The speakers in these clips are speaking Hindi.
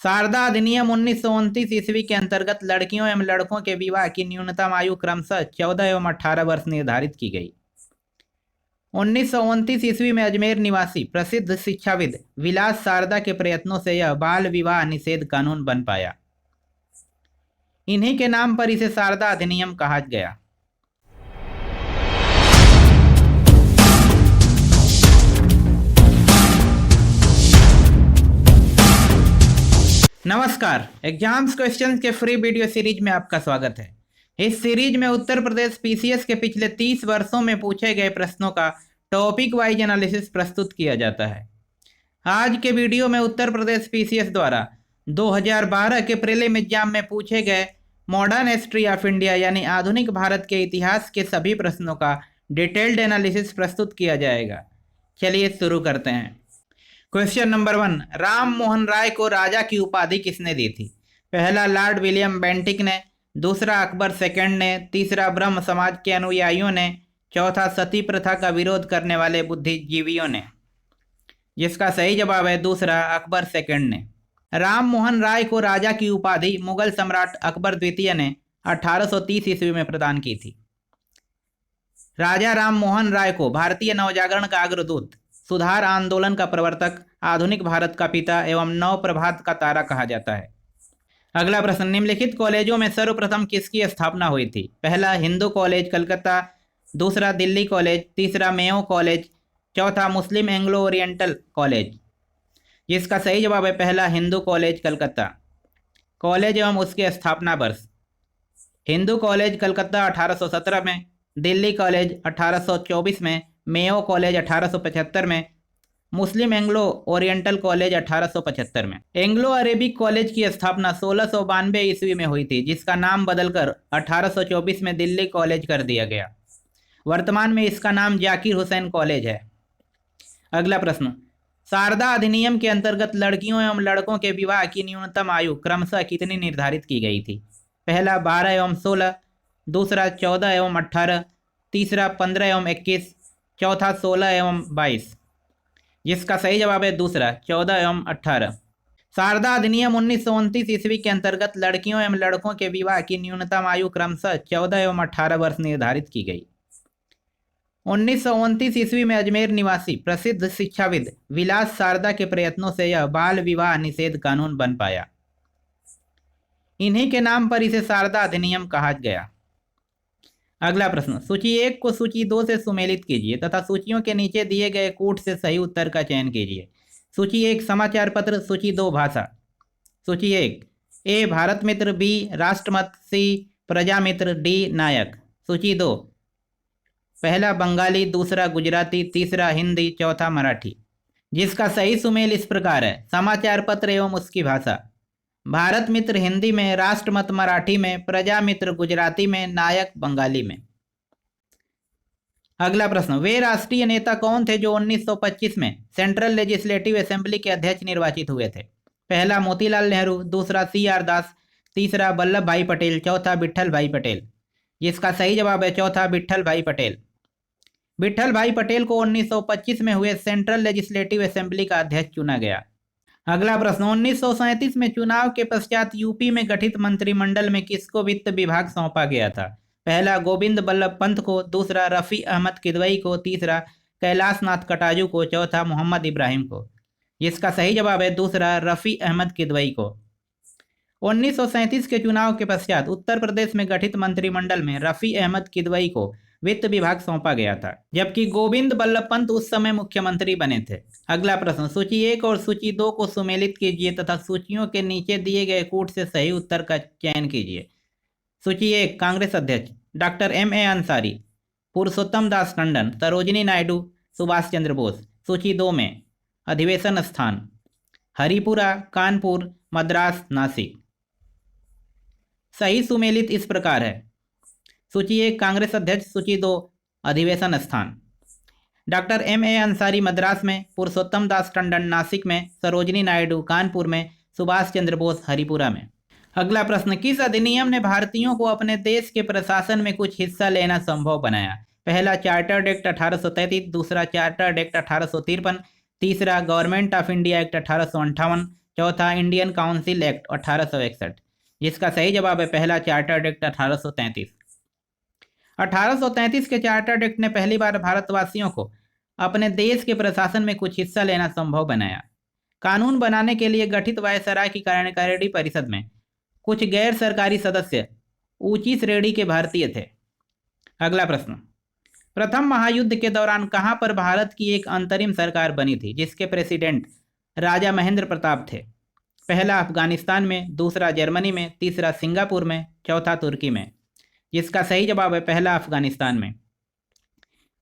शारदा अधिनियम 1929 ईस्वी के अंतर्गत लड़कियों एवं लड़कों के विवाह की न्यूनतम आयु क्रमशः 14 एवं 18 वर्ष निर्धारित की गई। 1929 ईस्वी में अजमेर निवासी प्रसिद्ध शिक्षाविद विलास शारदा के प्रयत्नों से यह बाल विवाह निषेध कानून बन पाया। इन्हीं के नाम पर इसे शारदा अधिनियम कहा गया। नमस्कार, एग्जाम्स क्वेश्चंस के फ्री वीडियो सीरीज में आपका स्वागत है। इस सीरीज में उत्तर प्रदेश पीसीएस के पिछले 30 वर्षों में पूछे गए प्रश्नों का टॉपिक वाइज एनालिसिस प्रस्तुत किया जाता है। आज के वीडियो में उत्तर प्रदेश पीसीएस द्वारा 2012 के प्रीलिम एग्जाम में पूछे गए मॉडर्न हिस्ट्री ऑफ इंडिया यानी आधुनिक भारत के इतिहास के सभी प्रश्नों का डिटेल्ड एनालिसिस प्रस्तुत किया जाएगा। चलिए शुरू करते हैं। क्वेश्चन नंबर 1, राम मोहन राय को राजा की उपाधि किसने दी थी? पहला लॉर्ड विलियम बेंटिक ने, दूसरा अकबर सेकंड ने, तीसरा ब्रह्म समाज के अनुयायियों ने, चौथा सती प्रथा का विरोध करने वाले बुद्धिजीवियों ने। जिसका सही जवाब है दूसरा, अकबर सेकंड ने। राम मोहन राय को राजा की उपाधि मुगल सम्राट अकबर द्वितीय ने 1830 ईस्वी में प्रदान की थी। राजा राम मोहन राय को भारतीय नवजागरण का अग्रदूत, सुधार आंदोलन का प्रवर्तक, आधुनिक भारत का पिता एवं नव प्रभात का तारा कहा जाता है। अगला प्रश्न, निम्नलिखित कॉलेजों में सर्वप्रथम किसकी स्थापना हुई थी? पहला हिंदू कॉलेज कलकत्ता, दूसरा दिल्ली कॉलेज, तीसरा मेयो कॉलेज, चौथा मुस्लिम एंग्लो ओरिएंटल कॉलेज। जिसका सही जवाब है पहला, हिंदू कॉलेज कलकत्ता। कॉलेज एवं उसके स्थापना वर्ष, हिंदू कॉलेज कलकत्ता 1817 में, दिल्ली कॉलेज 1824 में, मेयो कॉलेज 1875 में, मुस्लिम एंग्लो ओरिएंटल कॉलेज 1875 में। एंग्लो अरेबिक कॉलेज की स्थापना 1692 ईस्वी में हुई थी, जिसका नाम बदलकर 1824 में दिल्ली कॉलेज कर दिया गया। वर्तमान में इसका नाम जाकिर हुसैन कॉलेज है। अगला प्रश्न, शारदा अधिनियम के अंतर्गत लड़कियों एवं लड़कों के विवाह की न्यूनतम आयु क्रमशः कितनी निर्धारित की गई थी? पहला 12 एवं 16, दूसरा 14 एवं 18, तीसरा 15 एवं 21, चौथा 16 एवं 22। जिसका सही जवाब है दूसरा, 14 एवं 18। शारदा अधिनियम 1929 ईस्वी के अंतर्गत लड़कियों एवं लड़कों के विवाह की न्यूनतम आयु क्रमशः 14 एवं 18 वर्ष निर्धारित की गई। 1929 ईस्वी में अजमेर निवासी प्रसिद्ध शिक्षाविद विलास शारदा के प्रयत्नों से यह बाल विवाह निषेध कानून बन पाया। इन्हीं के नाम पर इसे शारदा अधिनियम कहा गया। अगला प्रश्न, सूची 1 को सूची 2 से सुमेलित कीजिए तथा सूचियों के नीचे दिए गए कूट से सही उत्तर का चयन कीजिए। सूची 1 समाचार पत्र, सूची 2 भाषा। सूची 1, ए भारत मित्र, बी राष्ट्रमत, सी प्रजामित्र, डी नायक। सूची 2, पहला बंगाली, दूसरा गुजराती, तीसरा हिंदी, चौथा मराठी। जिसका सही सुमेल इस प्रकार है, समाचार पत्र एवं उसकी भाषा, भारत मित्र हिंदी में, राष्ट्रमत मराठी में, प्रजा मित्र गुजराती में, नायक बंगाली में। अगला प्रश्न, वे राष्ट्रीय नेता कौन थे जो 1925 में सेंट्रल लेजिस्लेटिव असेंबली के अध्यक्ष निर्वाचित हुए थे? पहला मोतीलाल नेहरू, दूसरा CR दास, तीसरा वल्लभ भाई पटेल, चौथा विट्ठल भाई पटेल। जिसका सही जवाब है चौथा, विट्ठल भाई पटेल। विट्ठल भाई पटेल को 1925 में हुए सेंट्रल लेजिस्लेटिव असेंबली का अध्यक्ष चुना गया। अगला प्रश्न, 1937 में चुनाव के पश्चात यूपी में गठित मंत्रिमंडल में किसको वित्त विभाग सौंपा गया था? पहला गोविंद बल्लभ पंत को, दूसरा रफ़ी अहमद किदवई को, तीसरा कैलाश नाथ कटाजू को, चौथा मोहम्मद इब्राहिम को। जिसका सही जवाब है दूसरा, रफ़ी अहमद किदवई को। 1937 के चुनाव के पश्चात उत्तर प्रदेश में गठित मंत्रिमंडल में रफ़ी अहमद किदवई को वित्त विभाग सौंपा गया था, जबकि गोविंद बल्लभ पंत उस समय मुख्यमंत्री बने थे। अगला प्रश्न, सूची 1 और सूची 2 को सुमेलित कीजिए तथा सूचियों के नीचे दिए गए कूट से सही उत्तर का चयन कीजिए। सूची 1, कांग्रेस अध्यक्ष डॉक्टर MA अंसारी, पुरुषोत्तम दास टंडन, सरोजिनी नायडू, सुभाष चंद्र बोस। सूची 2 में अधिवेशन स्थान हरिपुरा, कानपुर, मद्रास, नासिक। सही सुमेलित इस प्रकार है, सूची 1 कांग्रेस अध्यक्ष, सूची 2 अधिवेशन स्थान। डॉक्टर MA अंसारी मद्रास में, पुरुषोत्तम दास टंडन नासिक में, सरोजिनी नायडू कानपुर में, सुभाष चंद्र बोस हरिपुरा में। अगला प्रश्न, किस अधिनियम ने भारतीयों को अपने देश के प्रशासन में कुछ हिस्सा लेना संभव बनाया? पहला चार्टर्ड एक्ट 1833, दूसरा चार्टर्ड एक्ट 1853, तीसरा गवर्नमेंट ऑफ इंडिया एक्ट 1858, चौथा इंडियन काउंसिल एक्ट 1861, जिसका सही जवाब है पहला चार्टर्ड एक्ट 1833। 1833 के चार्टर्ड एक्ट ने पहली बार भारतवासियों को अपने देश के प्रशासन में कुछ हिस्सा लेना संभव बनाया। कानून बनाने के लिए गठित वायसराय की कार्यकारिणी परिषद में कुछ गैर सरकारी सदस्य ऊंची श्रेणी के भारतीय थे। अगला प्रश्न, प्रथम महायुद्ध के दौरान कहां पर भारत की एक अंतरिम सरकार बनी थी जिसके प्रेसिडेंट राजा महेंद्र प्रताप थे? पहला अफगानिस्तान में, दूसरा जर्मनी में, तीसरा सिंगापुर में, चौथा तुर्की में। जिसका सही जवाब है पहला अफगानिस्तान में।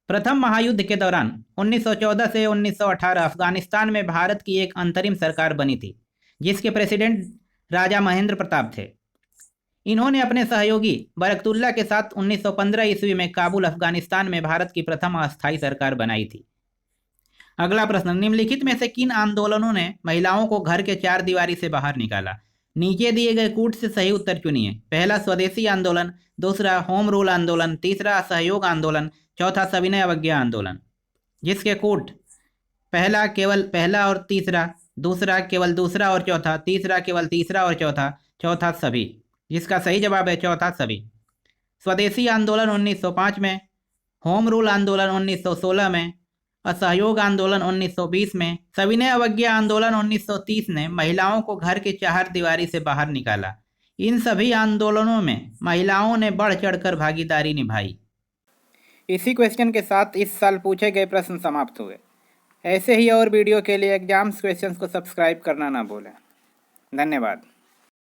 प्रथम महायुद्ध के दौरान 1914 से 1918 अफगानिस्तान में भारत की एक अंतरिम सरकार बनी थी जिसके प्रेसिडेंट राजा महेंद्र प्रताप थे। इन्होंने अपने सहयोगी बरकतुल्ला के साथ 1915 ईस्वी में काबुल अफगानिस्तान में भारत की प्रथम अस्थायी सरकार बनाई थी। अगला प्रश्न, निम्नलिखित में से किन आंदोलनों ने महिलाओं को घर के चार दीवारी से बाहर निकाला? नीचे दिए गए कूट से सही उत्तर चुनिए। पहला स्वदेशी आंदोलन, दूसरा होम रूल आंदोलन, तीसरा असहयोग आंदोलन, चौथा सविनय अवज्ञा आंदोलन। जिसके कूट पहला केवल पहला और तीसरा, दूसरा केवल दूसरा और चौथा, तीसरा केवल तीसरा और चौथा, चौथा सभी। जिसका सही जवाब है चौथा सभी। स्वदेशी आंदोलन 1905 में, होम रूल आंदोलन 1916 में, असहयोग आंदोलन 1920 में, सविनय अवज्ञा आंदोलन 1930 ने महिलाओं को घर के चार दीवारी से बाहर निकाला। इन सभी आंदोलनों में महिलाओं ने बढ़ चढ़कर भागीदारी निभाई। इसी क्वेश्चन के साथ इस साल पूछे गए प्रश्न समाप्त हुए। ऐसे ही और वीडियो के लिए एग्जाम्स क्वेश्चंस को सब्सक्राइब करना ना भूलें। धन्यवाद।